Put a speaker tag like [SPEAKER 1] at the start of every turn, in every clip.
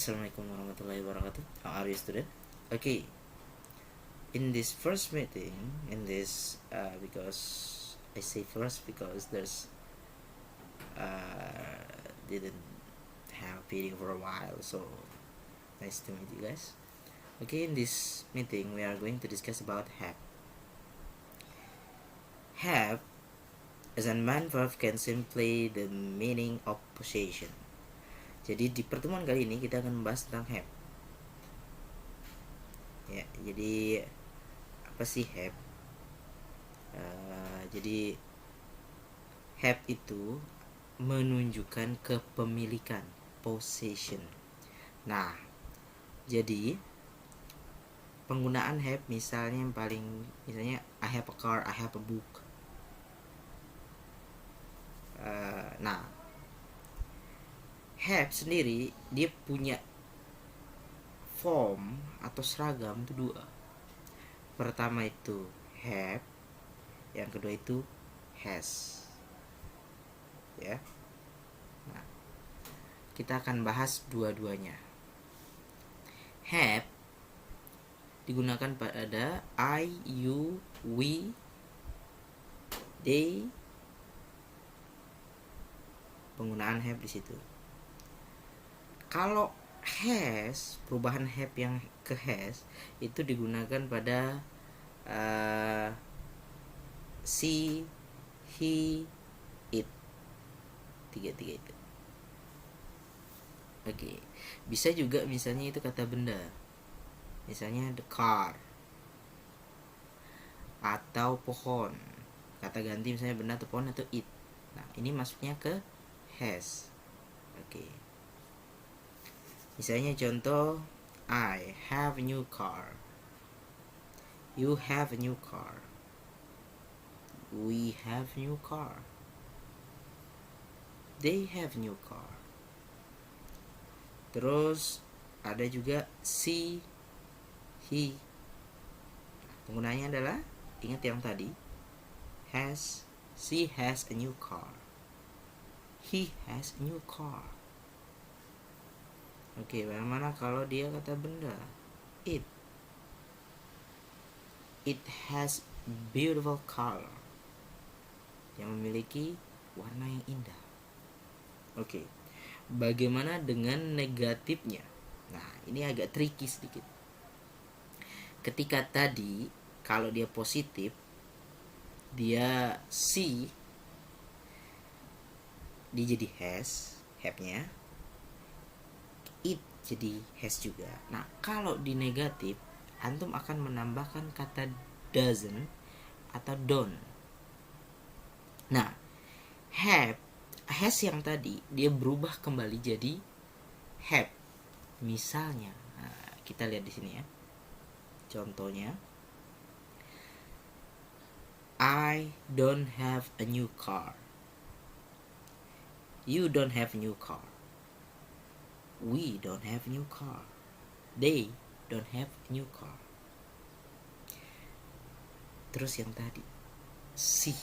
[SPEAKER 1] Assalamualaikum warahmatullahi wabarakatuh. How are you, student? Okay, in this first meeting, because I say first because there's didn't have meeting for a while, so nice to meet you guys. Okay, in this meeting we are going to discuss about have. Have as a noun verb can simply the meaning of possession. Jadi di pertemuan kali ini kita akan membahas tentang have. Ya, jadi apa sih have? Jadi have itu menunjukkan kepemilikan, possession. Nah, jadi penggunaan have misalnya misalnya I have a car, I have a book. Nah, have sendiri dia punya form atau seragam itu dua. Pertama itu have, yang kedua itu has. Ya. Nah, kita akan bahas dua-duanya. Have digunakan pada I, you, we, they. Penggunaan have di situ. Kalau has, perubahan have yang ke has itu digunakan pada she, he, it. Tiga itu. Oke. Bisa juga misalnya itu kata benda. Misalnya the car. Atau pohon. Kata ganti misalnya benda atau pohon atau it. Nah, ini masuknya ke has. Oke. Misalnya contoh, I have a new car. You have a new car. We have a new car. They have a new car. Terus ada juga she, he. Penggunanya adalah, ingat yang tadi, has. She has a new car. He has a new car. Oke, bagaimana kalau dia kata benda? It. It has beautiful color. Yang memiliki warna yang indah. Oke. Bagaimana dengan negatifnya? Nah, ini agak tricky sedikit. Ketika tadi kalau dia positif, dia see, dia jadi has, have-nya. It jadi has juga. Nah, kalau di negatif, antum akan menambahkan kata doesn't atau don't. Nah, have, has yang tadi dia berubah kembali jadi have. Misalnya, nah, kita lihat di sini ya. Contohnya, I don't have a new car. You don't have a new car. We don't have a new car. They don't have a new car. Terus yang tadi, she,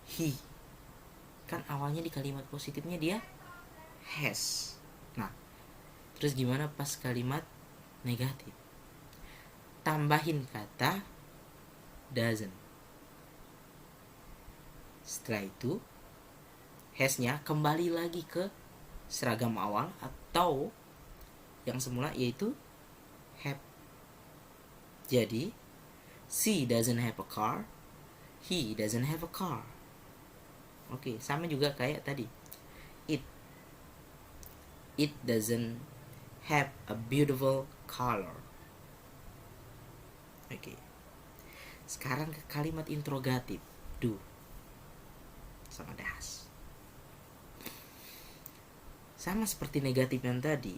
[SPEAKER 1] he. Kan awalnya di kalimat positifnya dia has. Nah, terus gimana pas kalimat negatif? Tambahin kata doesn't. Setelah itu, has-nya kembali lagi ke seragam awal atau yang semula, yaitu have. Jadi she doesn't have a car, he doesn't have a car. Oke, sama juga kayak tadi. It doesn't have a beautiful color. Oke. Sekarang ke kalimat interrogatif. Do sama das. Sama seperti negatif yang tadi,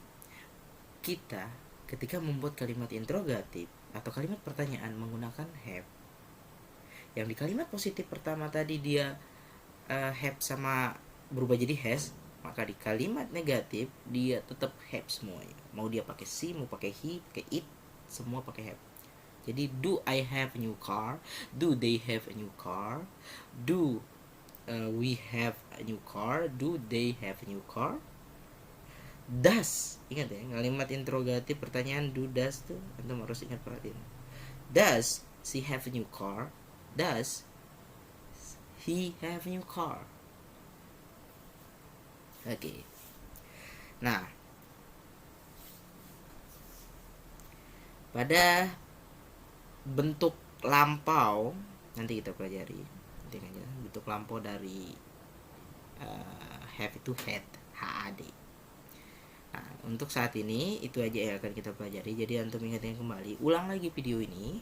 [SPEAKER 1] kita ketika membuat kalimat interrogatif atau kalimat pertanyaan menggunakan have, yang di kalimat positif pertama tadi dia have sama berubah jadi has, maka di kalimat negatif dia tetap have semuanya. Mau dia pakai she, mau pakai he, pakai it, semua pakai have. Jadi do I have a new car? Do they have a new car? Do we have a new car? Do they have a new car? Does, ingat ya, kalimat interrogatif pertanyaan do does tuh antum harus ingat, perhatiin. Does she have a new car? Does he have a new car? Oke. Nah, pada bentuk lampau nanti kita pelajari. Nanti aja bentuk lampau dari have itu had, had. Nah, untuk saat ini itu aja yang akan kita pelajari. Jadi antum ingatnya kembali, ulang lagi video ini.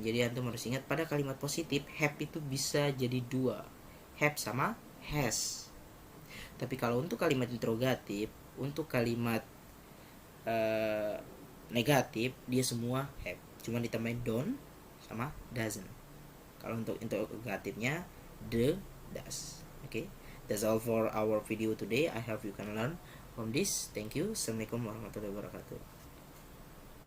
[SPEAKER 1] Jadi antum harus ingat pada kalimat positif have itu bisa jadi dua, have sama has. Tapi kalau untuk kalimat interrogatif, untuk kalimat negatif dia semua have, cuma ditambahin don't sama doesn't. Kalau untuk interrogatifnya the, does. Okay, that's all for our video today. I hope you can learn from this. Thank you. Assalamualaikum warahmatullahi wabarakatuh.